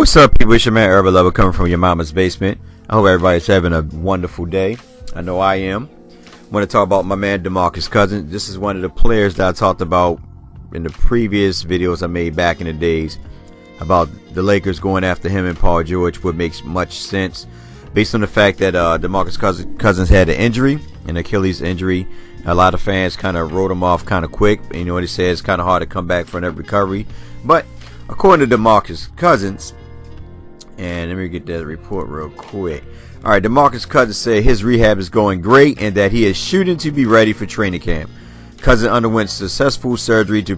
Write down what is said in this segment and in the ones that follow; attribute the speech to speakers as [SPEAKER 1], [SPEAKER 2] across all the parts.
[SPEAKER 1] What's up, people? It's your man Urban Lover coming from your mama's basement. I hope everybody's having a wonderful day. I know I am. I want to talk about my man DeMarcus Cousins. This is one of the players that I talked about in the previous videos I made back in the days about the Lakers going after him and Paul George, what makes much sense based on the fact that DeMarcus Cousins had an injury, an Achilles injury. A lot of fans kind of wrote him off kind of quick. You know what he said, it's kind of hard to come back from that recovery. But according to DeMarcus Cousins, and let me get that report real quick. All right, DeMarcus Cousins said his rehab is going great and that he is shooting to be ready for training camp. Cousins underwent successful surgery to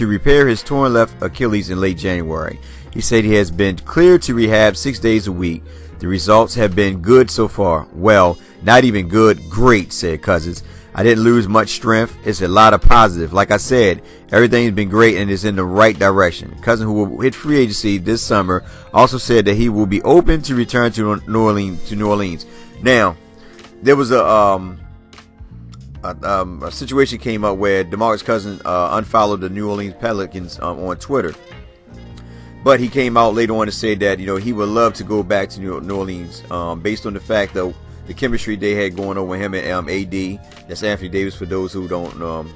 [SPEAKER 1] repair his torn left Achilles in late January. He said he has been cleared to rehab 6 days a week. The results have been good so far. Well, not even good, great, said Cousins. I didn't lose much strength. It's a lot of positive. Like I said, everything's been great and is in the right direction. Cousins, who will hit free agency this summer, also said that he will be open to return to New Orleans. Now, there was a situation came up where DeMarcus Cousins unfollowed the New Orleans Pelicans on Twitter. But he came out later on to say that, he would love to go back to New Orleans based on the fact that the chemistry they had going on with him and AD. That's Anthony Davis for those who don't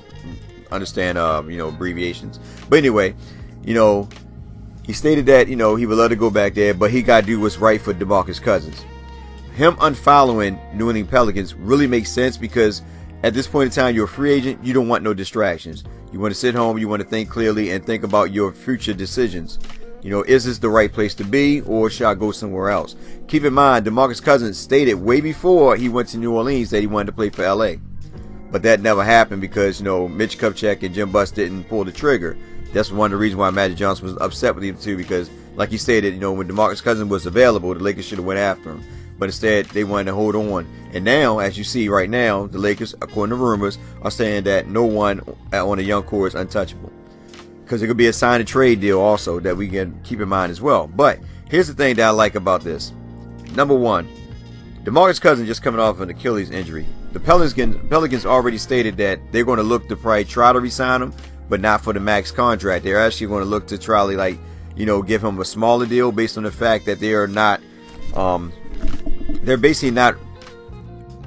[SPEAKER 1] understand abbreviations. But anyway, he stated that he would love to go back there, but he got to do what's right for DeMarcus Cousins. Him unfollowing New Orleans Pelicans really makes sense because at this point in time, you're a free agent. You don't want no distractions. You want to sit home. You want to think clearly and think about your future decisions. Is this the right place to be, or should I go somewhere else? Keep in mind, DeMarcus Cousins stated way before he went to New Orleans that he wanted to play for LA. But that never happened because, Mitch Kupchak and Jim Buss didn't pull the trigger. That's one of the reasons why Magic Johnson was upset with him too, because like he stated, when DeMarcus Cousins was available, the Lakers should have went after him. But instead, they wanted to hold on. And now, as you see right now, the Lakers, according to rumors, are saying that no one on the young core is untouchable. Because it could be a sign and trade deal also that we can keep in mind as well. But here's the thing that I like about this. Number one, DeMarcus Cousins just coming off an Achilles injury. The Pelicans already stated that they're going to look to probably try to re-sign him, but not for the max contract. They're actually going to look to try to give him a smaller deal based on the fact that they are not, they're basically not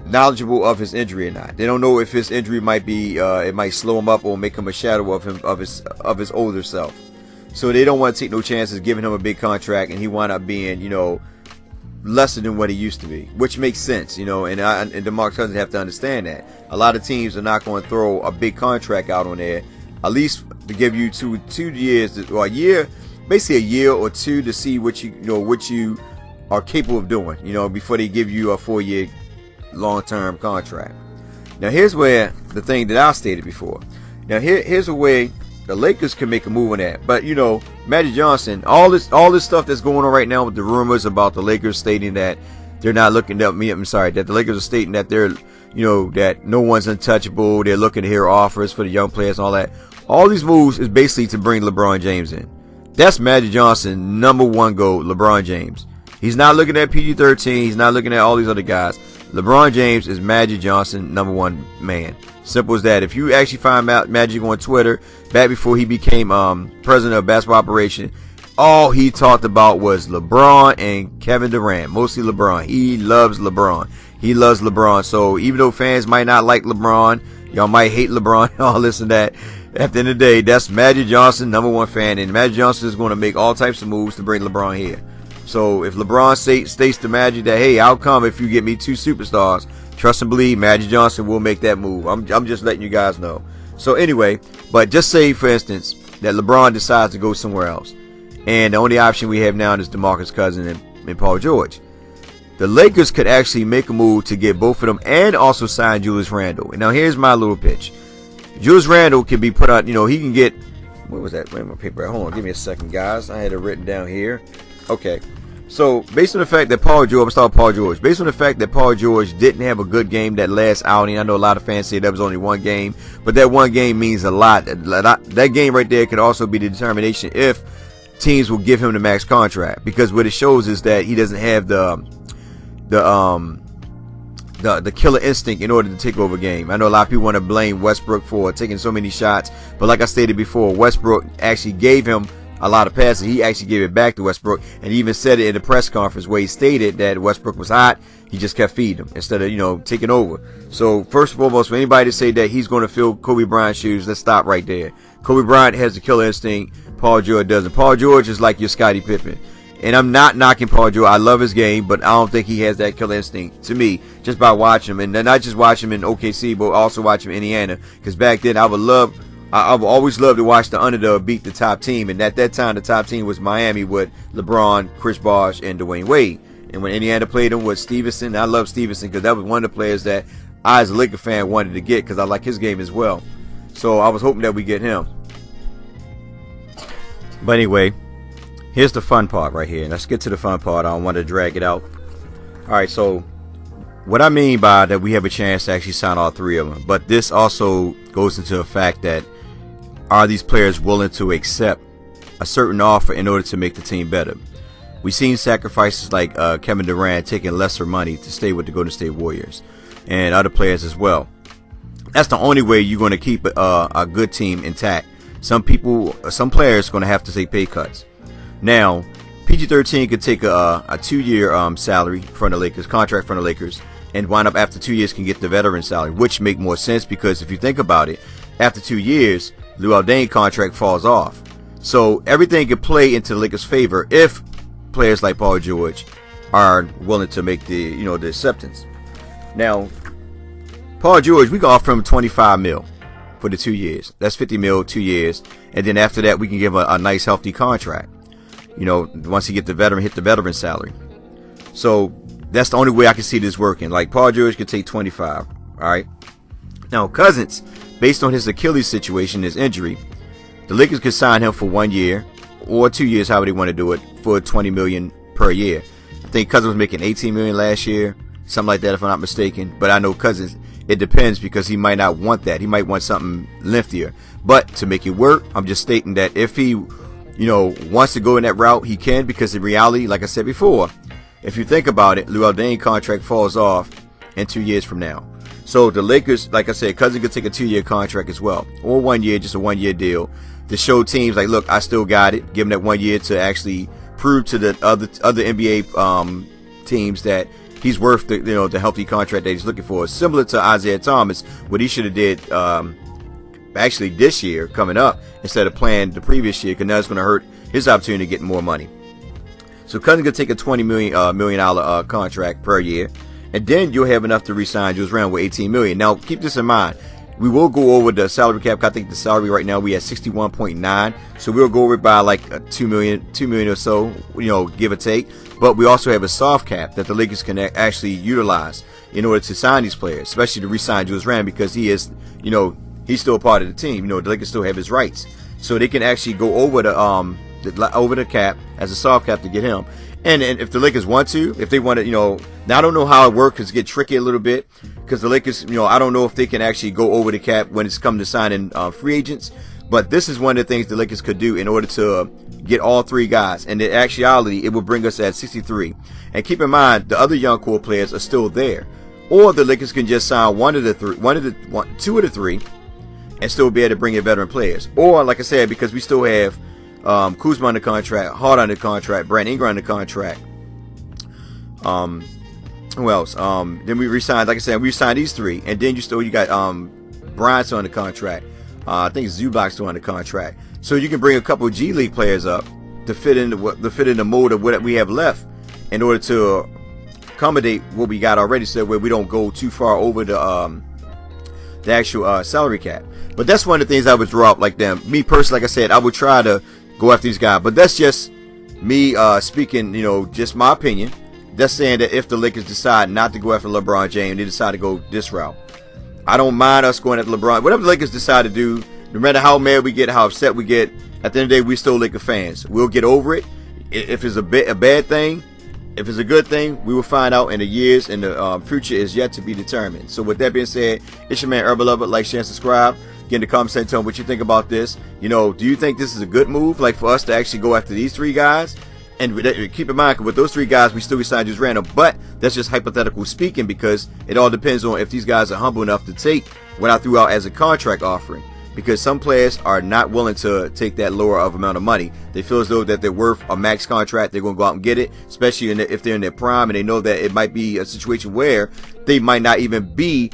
[SPEAKER 1] knowledgeable of his injury or not. They don't know if his injury might be it might slow him up or make him a shadow of his older self. So they don't want to take no chances giving him a big contract and he wind up being lesser than what he used to be, which makes sense. And DeMarcus Cousins have to understand that a lot of teams are not going to throw a big contract out on there, at least to give you two years or a year, basically a year or two to see what you are capable of doing, before they give you a 4-year long-term contract. Now here's where the thing that I stated before. Now here's a way the Lakers can make a move on that. But Magic Johnson, all this stuff that's going on right now with the rumors about the Lakers stating that they're not looking at me. That the Lakers are stating that they're that no one's untouchable. They're looking to hear offers for the young players and all that. All these moves is basically to bring LeBron James in. That's Magic Johnson's number one goal, LeBron James. He's not looking at PG-13. He's not looking at all these other guys. LeBron James is Magic Johnson number one man. Simple as that. If you actually find Magic on Twitter, back before he became president of basketball operation, all he talked about was LeBron and Kevin Durant. Mostly LeBron. He loves LeBron. He loves LeBron. So even though fans might not like LeBron, y'all might hate LeBron, all this and that, at the end of the day, that's Magic Johnson, number one fan. And Magic Johnson is going to make all types of moves to bring LeBron here. So if LeBron states to Magic that, hey, I'll come if you get me 2 superstars, trust and believe, Magic Johnson will make that move. I'm just letting you guys know. So anyway, but just say, for instance, that LeBron decides to go somewhere else. And the only option we have now is DeMarcus Cousins and Paul George. The Lakers could actually make a move to get both of them and also sign Julius Randle. And now here's my little pitch. Julius Randle can be put out, he can get, what was that? Wait, my paper. Hold on, give me a second, guys. I had it written down here. Okay. So, based on the fact that Paul George, based on the fact that Paul George didn't have a good game that last outing, I know a lot of fans say that was only one game, but that one game means a lot. That game right there could also be the determination if teams will give him the max contract, because what it shows is that he doesn't have the killer instinct in order to take over a game. I know a lot of people want to blame Westbrook for taking so many shots, but like I stated before, Westbrook actually gave him a lot of passes. He actually gave it back to Westbrook, and he even said it in the press conference where he stated that Westbrook was hot. He just kept feeding him instead of, taking over. So first and foremost, for anybody to say that he's going to fill Kobe Bryant's shoes, let's stop right there. Kobe Bryant has the killer instinct. Paul George doesn't. Paul George is like your Scottie Pippen. And I'm not knocking Paul George. I love his game, but I don't think he has that killer instinct to me, just by watching him. And not just watch him in OKC, but also watch him in Indiana. Because back then, I would always love to watch the underdog beat the top team. And at that time, the top team was Miami with LeBron, Chris Bosh, and Dwayne Wade. And when Indiana played him with Stevenson, I love Stevenson because that was one of the players that I, as a Laker fan, wanted to get because I like his game as well. So I was hoping that we get him. But anyway, here's the fun part right here. Let's get to the fun part. I don't want to drag it out. All right, so what I mean by that, we have a chance to actually sign all three of them. But this also goes into the fact that, are these players willing to accept a certain offer in order to make the team better? We've seen sacrifices like Kevin Durant taking lesser money to stay with the Golden State Warriors, and other players as well. That's the only way you're going to keep a good team intact. Some players are going to have to take pay cuts. Now, PG-13 could take a 2-year salary from the Lakers, contract from the Lakers, and wind up after 2 years can get the veteran salary, which make more sense because if you think about it, after 2 years, Luol Deng contract falls off. So everything could play into the Lakers' favor if players like Paul George are willing to make the acceptance. Now, Paul George, we can offer him $25 million for the 2 years. That's $50 million 2 years, and then after that, we can give him a nice, healthy contract. Once he hit the veteran salary. So that's the only way I can see this working. Like Paul George could take 25. All right. Now Cousins, based on his Achilles situation, his injury, the Lakers could sign him for 1 year or 2 years, however they want to do it, for $20 million per year. I think Cousins was making $18 million last year, something like that, if I'm not mistaken. But I know Cousins, it depends because he might not want that. He might want something lengthier. But to make it work, I'm just stating that if he wants to go in that route, he can, because in reality, like I said before, if you think about it, Luol Deng contract falls off in 2 years from now. So the Lakers, like I said, Cousins could take a 2-year contract as well, or 1 year, just a 1 year deal to show teams like, look, I still got it. Give him that 1 year to actually prove to the other NBA teams that he's worth the healthy contract that he's looking for. Similar to Isaiah Thomas, what he should have did actually this year coming up instead of playing the previous year, because now it's going to hurt his opportunity to get more money. So Cousins going to take a $20 million contract per year, and then you'll have enough to re-sign Julius Randle with $18 million. Now keep this in mind. We will go over the salary cap. I think the salary right now we at 61.9, so we'll go over it by like $2 million or so, give or take. But we also have a soft cap that the Lakers can actually utilize in order to sign these players, especially to re-sign Julius Randle, because he is, he's still a part of the team. The Lakers still have his rights, so they can actually go over the cap as a soft cap to get him. And if the Lakers want to, if they want to, now I don't know how it works. It's get tricky a little bit because the Lakers, I don't know if they can actually go over the cap when it's come to signing free agents. But this is one of the things the Lakers could do in order to get all three guys. And in actuality, it will bring us at 63. And keep in mind, the other young core players are still there. Or the Lakers can just sign two of the three, and still be able to bring in veteran players. Or, like I said, because we still have Kuzma under contract, Hart under contract, Brandon Ingram under contract. Who else? Then we re-signed, like I said, we signed these three, and then you got Bryant still under contract. I think Zubac's still under contract. So you can bring a couple of G League players up to fit in the mold of what we have left in order to accommodate what we got already, so that way we don't go too far over the actual salary cap. But that's one of the things I would draw up like them. Me personally, like I said, I would try to go after these guys. But that's just me speaking, just my opinion. That's saying that if the Lakers decide not to go after LeBron James, they decide to go this route. I don't mind us going after LeBron. Whatever the Lakers decide to do, no matter how mad we get, how upset we get, at the end of the day, we still Laker fans. We'll get over it. If it's a bad thing, if it's a good thing, we will find out in the years, and the future is yet to be determined. So with that being said, it's your man Herbal Lover. Like, share, and subscribe. Get in the comment section, tell me what you think about this. Do you think this is a good move, like for us to actually go after these three guys? And keep in mind, with those three guys, we still signed Julius Randle, but that's just hypothetical speaking, because it all depends on if these guys are humble enough to take what I threw out as a contract offering. because some players are not willing to take that lower of amount of money. They feel as though that they're worth a max contract. They're going to go out and get it, especially if they're in their prime and they know that it might be a situation where they might not even be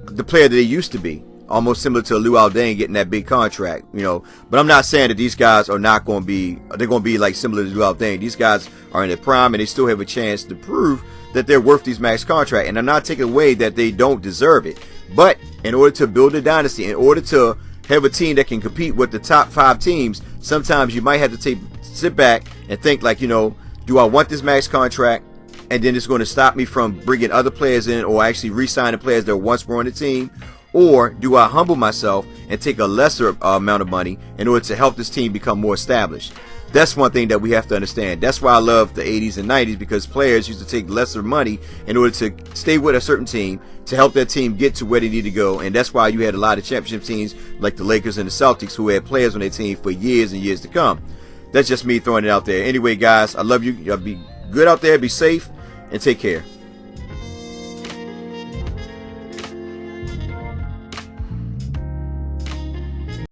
[SPEAKER 1] the player that they used to be. Almost similar to Lou Aldane getting that big contract, you know. But I'm not saying that these guys are not going to be, they're going to be like similar to Lou Aldane. These guys are in their prime and they still have a chance to prove that they're worth these max contract. And I'm not taking away that they don't deserve it. But in order to build a dynasty, in order to have a team that can compete with the top 5 teams, sometimes you might have to sit back and think like, you know, do I want this max contract? And then it's going to stop me from bringing other players in or actually re-signing players that once were on the team. Or do I humble myself and take a lesser amount of money in order to help this team become more established? That's one thing that we have to understand. That's why I love the 80s and 90s, because players used to take lesser money in order to stay with a certain team to help that team get to where they need to go. And that's why you had a lot of championship teams like the Lakers and the Celtics who had players on their team for years and years to come. That's just me throwing it out there. Anyway, guys, I love you. Y'all be good out there, be safe, and take care.